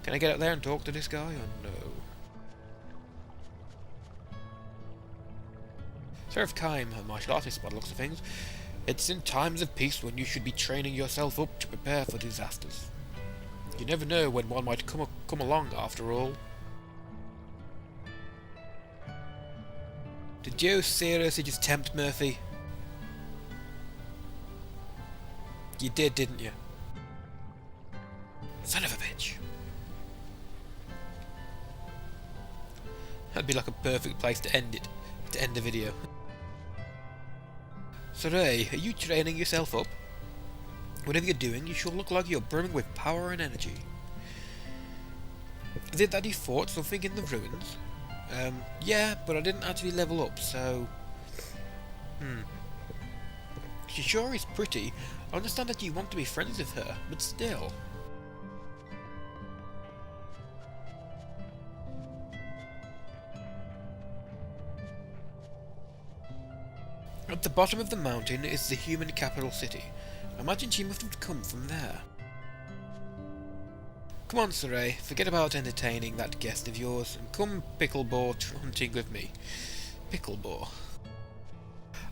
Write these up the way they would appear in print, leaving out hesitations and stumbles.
Can I get up there and talk to this guy, or no? Seraph Kaim, a martial artist by the looks of things. It's in times of peace when you should be training yourself up to prepare for disasters. You never know when one might come along, after all. Did you seriously just tempt Murphy? You did, didn't you? Son of a bitch. That'd be like a perfect place to end it. To end the video. So Ray, are you training yourself up? Whatever you're doing, you should look like you're brimming with power and energy. Is it that you fought something in the ruins? Yeah, but I didn't actually level up, so... She sure is pretty. I understand that you want to be friends with her, but still... At the bottom of the mountain is the human capital city. I imagine she must have come from there. Come on, Saray, forget about entertaining that guest of yours, and come pickleball hunting with me. Pickleball.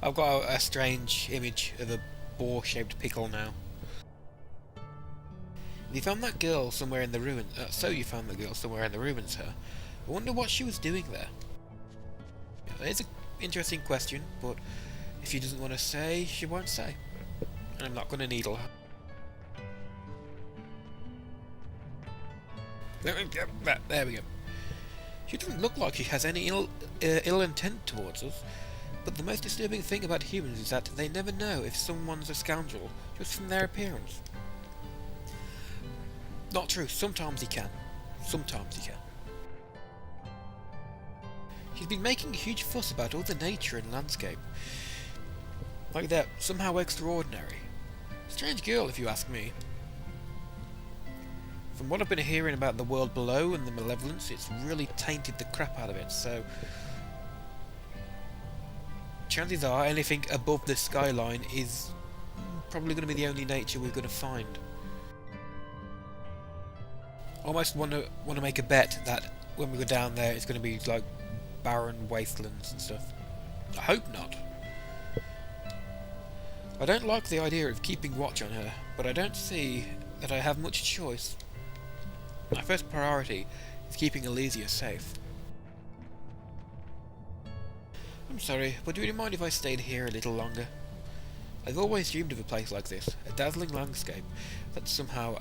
I've got a strange image of a boar-shaped pickle now. You found that girl somewhere in the ruins. You found the girl somewhere in the ruins, huh? I wonder what she was doing there. Yeah, it's an interesting question, but if she doesn't want to say, she won't say. And I'm not going to needle her. There we go. She doesn't look like she has any ill intent towards us, but the most disturbing thing about humans is that they never know if someone's a scoundrel just from their appearance. Not true, sometimes he can. Sometimes he can. She's been making a huge fuss about all the nature and landscape. Like they're somehow extraordinary. Strange girl, if you ask me. From what I've been hearing about the world below and the malevolence, it's really tainted the crap out of it, so... chances are anything above the skyline is probably going to be the only nature we're going to find. Almost want to make a bet that when we go down there it's going to be like barren wastelands and stuff. I hope not. I don't like the idea of keeping watch on her, but I don't see that I have much choice. My first priority is keeping Elysia safe. I'm sorry, but do you mind if I stayed here a little longer? I've always dreamed of a place like this, a dazzling landscape that's somehow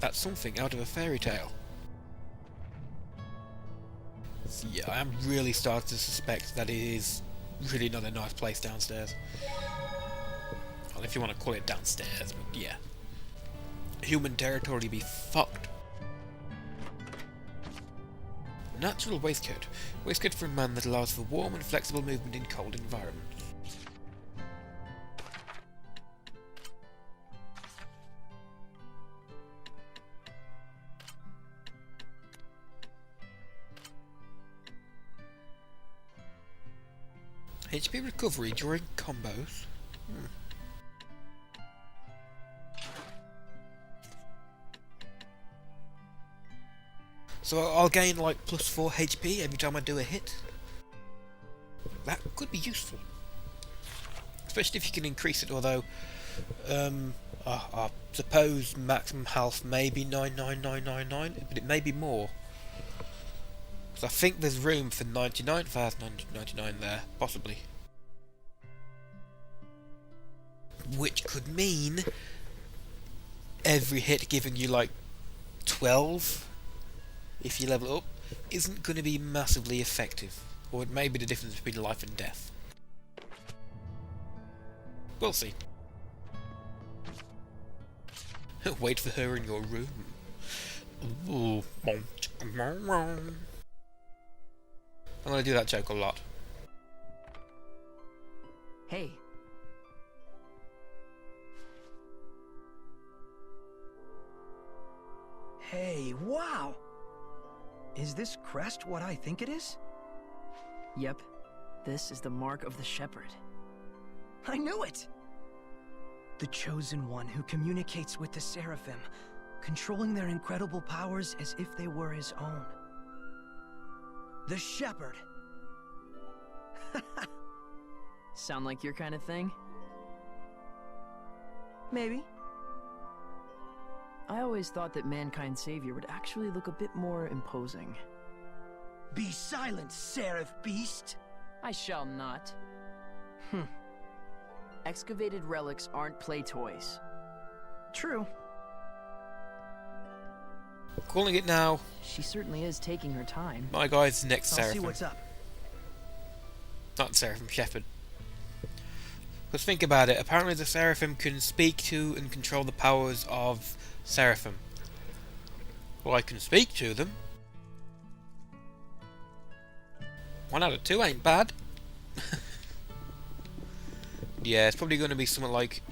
that's something out of a fairy tale. So yeah, I am really starting to suspect that it is really not a nice place downstairs. Well, if you want to call it downstairs, but yeah. Human territory be fucked. Natural waistcoat. Waistcoat for a man that allows for warm and flexible movement in cold environments. HP recovery during combos. So I'll gain like plus 4 HP every time I do a hit. That could be useful. Especially if you can increase it, although I suppose maximum health may be 99999, but it may be more. So I think there's room for 99,999 there, possibly. Which could mean every hit giving you like 12 if you level up isn't going to be massively effective, or it may be the difference between life and death. We'll see. Wait for her in your room. Ooh. I'm going to do that joke a lot. Hey. Hey, wow! Is this crest what I think it is? Yep. This is the mark of the shepherd. I knew it! The chosen one who communicates with the seraphim. controlling their incredible powers as if they were his own. The Shepherd. Sound like your kind of thing? Maybe. I always thought that Mankind's savior would actually look a bit more imposing. Be silent, Seraph Beast! I shall not. Excavated relics aren't play toys. True. Calling it now. She certainly is taking her time. My guy's next I'll Seraphim. see what's up. Not Seraphim, Shepherd. Because think about it, apparently the Seraphim can speak to and control the powers of Seraphim. Well, I can speak to them. 1 out of 2 ain't bad. Yeah, it's probably going to be something like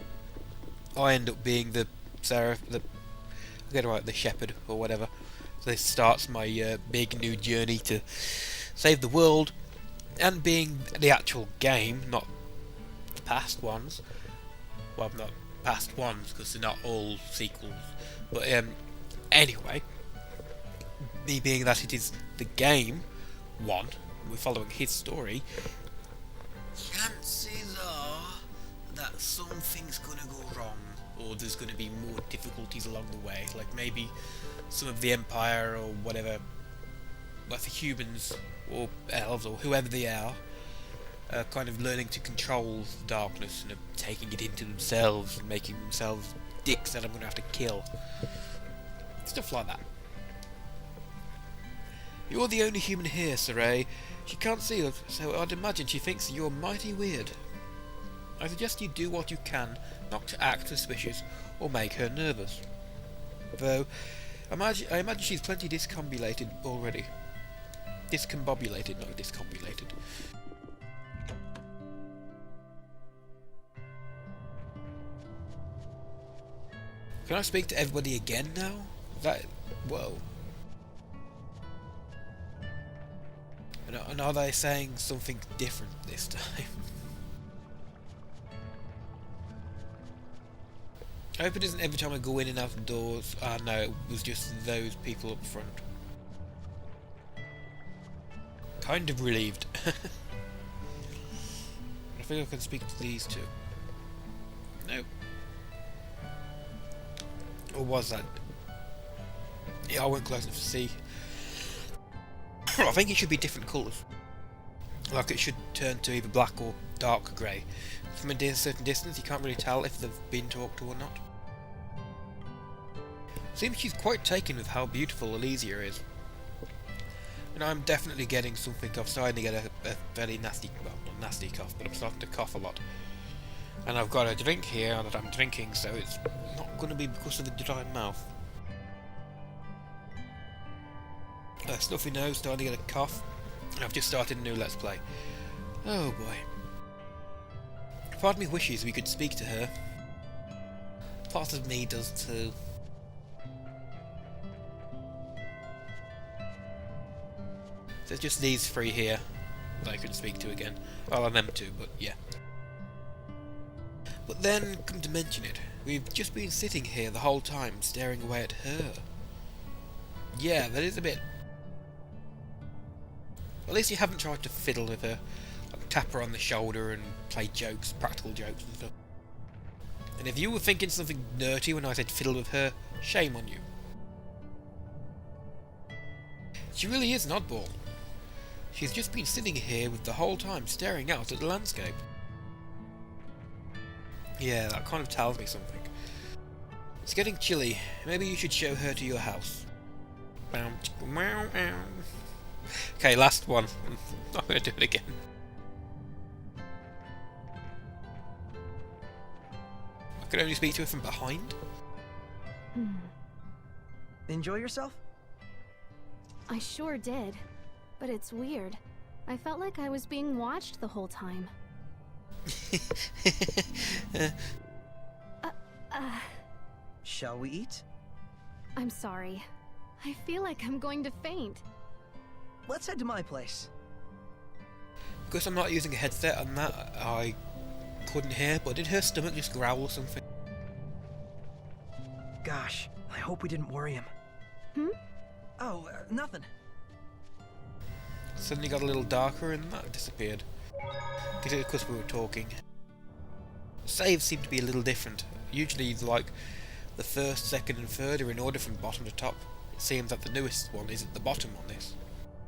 I end up being the the Shepherd or whatever. So this starts my big new journey to save the world, and being the actual game, not the past ones. Well, not past ones because they're not all sequels. But anyway, me being that it is the game one, we're following his story. Chances are that something's gonna go wrong, or there's gonna be more difficulties along the way, like maybe some of the Empire or whatever, whether humans or elves or whoever they are, kind of learning to control the darkness and taking it into themselves and making themselves dicks that I'm gonna have to kill. Stuff like that. You're the only human here, Saray. She can't see us, so I'd imagine she thinks you're mighty weird. I suggest you do what you can not to act suspicious or make her nervous. Though, I imagine she's plenty discombobulated already. Discombobulated, not discombobulated. Can I speak to everybody again now? Whoa. And are they saying something different this time? I hope it isn't every time I go in and out the doors. No, it was just those people up front. Kind of relieved. I think I can speak to these two. Nope. Or was that? Yeah, I went close enough to see. I think it should be different colours. Like it should turn to either black or dark grey. From a certain distance you can't really tell if they've been talked to or not. Seems she's quite taken with how beautiful Elysia is. And I'm definitely getting something. I'm starting to get a fairly nasty, well, not nasty cough, but I'm starting to cough a lot. And I've got a drink here that I'm drinking, so it's not going to be because of the dry mouth. Stuffy nose, starting to get a cough. And I've just started a new Let's Play. Oh boy. Part of me wishes we could speak to her. Part of me does too. There's just these three here that I could speak to again. Well, and them too, but yeah. But then, come to mention it, we've just been sitting here the whole time, staring away at her. Yeah, that is a bit... At least you haven't tried to fiddle with her, like tap her on the shoulder and play jokes, practical jokes and stuff. And if you were thinking something nerdy when I said fiddle with her, shame on you. She really is an oddball. She's just been sitting here with the whole time staring out at the landscape. Yeah, that kind of tells me something. It's getting chilly. Maybe you should show her to your house. Okay, last one. I'm not going to do it again. I could only speak to her from behind. Enjoy yourself? I sure did. But it's weird. I felt like I was being watched the whole time. Shall we eat? I'm sorry. I feel like I'm going to faint. Let's head to my place. Because I'm not using a headset and that, I couldn't hear, but did her stomach just growl or something? Gosh, I hope we didn't worry him. Hmm? Oh, nothing. Suddenly got a little darker and that disappeared. Because we were talking. Saves seem to be a little different. Usually like the first, second and third are in order from bottom to top. It seems that the newest one is at the bottom on this.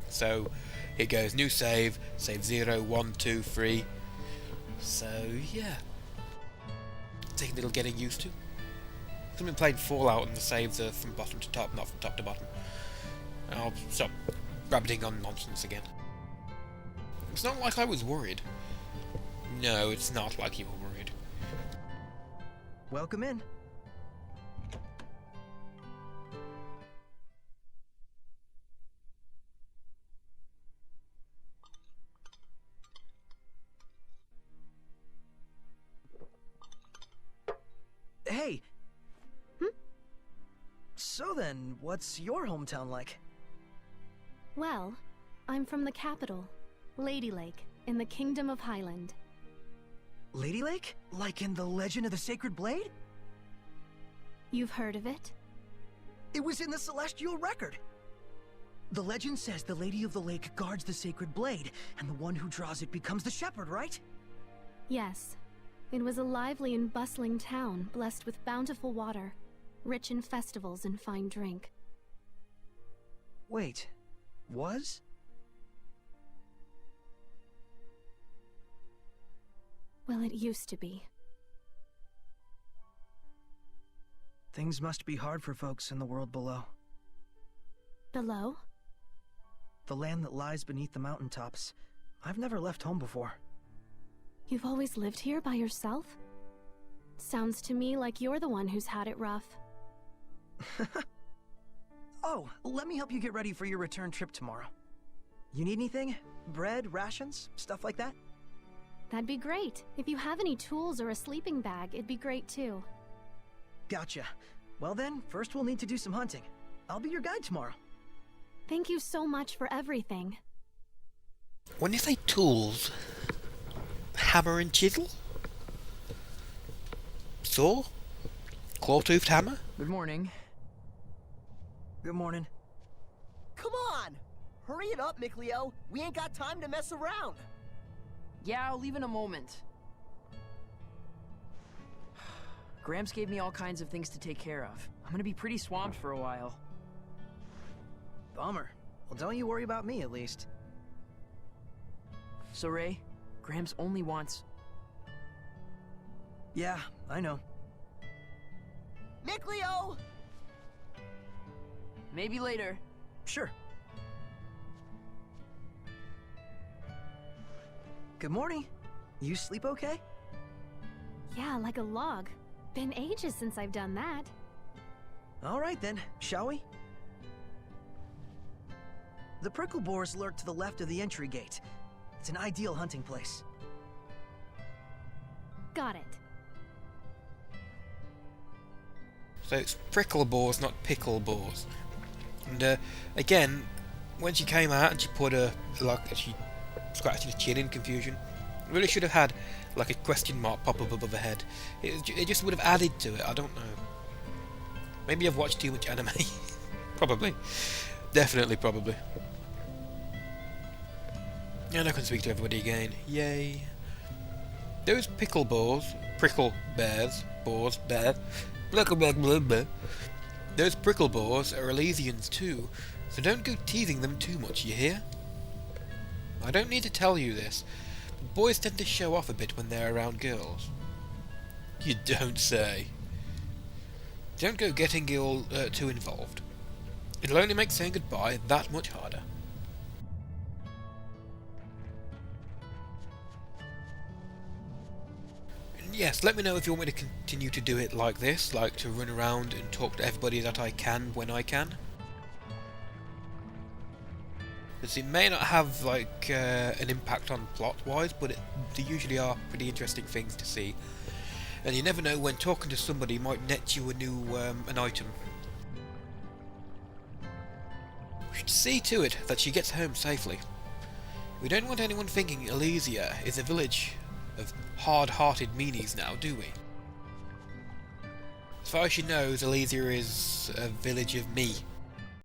So it goes new save, save 0, 1, 2, 3. So yeah. Taking a little getting used to. I've been playing Fallout and the saves are from bottom to top, not from top to bottom. I'll stop rabbiting on nonsense again. It's not like I was worried. No, it's not like you were worried. Welcome in. Hey! Hmm? So then, what's your hometown like? Well, I'm from the capital, Ladylake, in the Kingdom of Highland. Ladylake? Like in the Legend of the Sacred Blade? You've heard of it? It was in the Celestial Record! The legend says the Lady of the Lake guards the Sacred Blade, and the one who draws it becomes the shepherd, right? Yes. It was a lively and bustling town, blessed with bountiful water, rich in festivals and fine drink. Wait, was? Well, it used to be. Things must be hard for folks in the world below. Below? The land that lies beneath the mountaintops. I've never left home before. You've always lived here by yourself? Sounds to me like you're the one who's had it rough. Oh, let me help you get ready for your return trip tomorrow. You need anything? Bread, rations, stuff like that? That'd be great. If you have any tools or a sleeping bag, it'd be great too. Gotcha. Well then, first we'll need to do some hunting. I'll be your guide tomorrow. Thank you so much for everything. When you say tools, hammer and chisel? Saw? Claw-toothed hammer? Good morning. Good morning. Come on! Hurry it up, Mikleo. We ain't got time to mess around. Yeah, I'll leave in a moment. Gramps gave me all kinds of things to take care of. I'm gonna be pretty swamped for a while. Bummer. Well, don't you worry about me, at least. So, Ray, Gramps only wants... Yeah, I know. Mikleo! Maybe later. Sure. Good morning. You sleep okay? Yeah, like a log. Been ages since I've done that. All right then, shall we? The prickle boars lurk to the left of the entry gate. It's an ideal hunting place. Got it. So it's prickle boars, not pickle boars. And again, when she came out and she put she scratched her chin in confusion, it really should have had like a question mark pop up above her head. It just would have added to it. I don't know. Maybe I've watched too much anime. Probably. Definitely, probably. And I can speak to everybody again. Yay. Those prickle boars, blah, blah, blah, blah, blah. Those prickle boars are Elysians too, so don't go teasing them too much, you hear? I don't need to tell you this, but boys tend to show off a bit when they're around girls. You don't say. Don't go getting too involved. It'll only make saying goodbye that much harder. Yes, let me know if you want me to continue to do it like this, like to run around and talk to everybody that I can when I can. Because it may not have like an impact on plot-wise, but they usually are pretty interesting things to see. And you never know when talking to somebody might net you a new an item. We should see to it that she gets home safely. We don't want anyone thinking Elysia is a village of hard-hearted meanies now, do we? As far as you know, Zestiria is a village of me.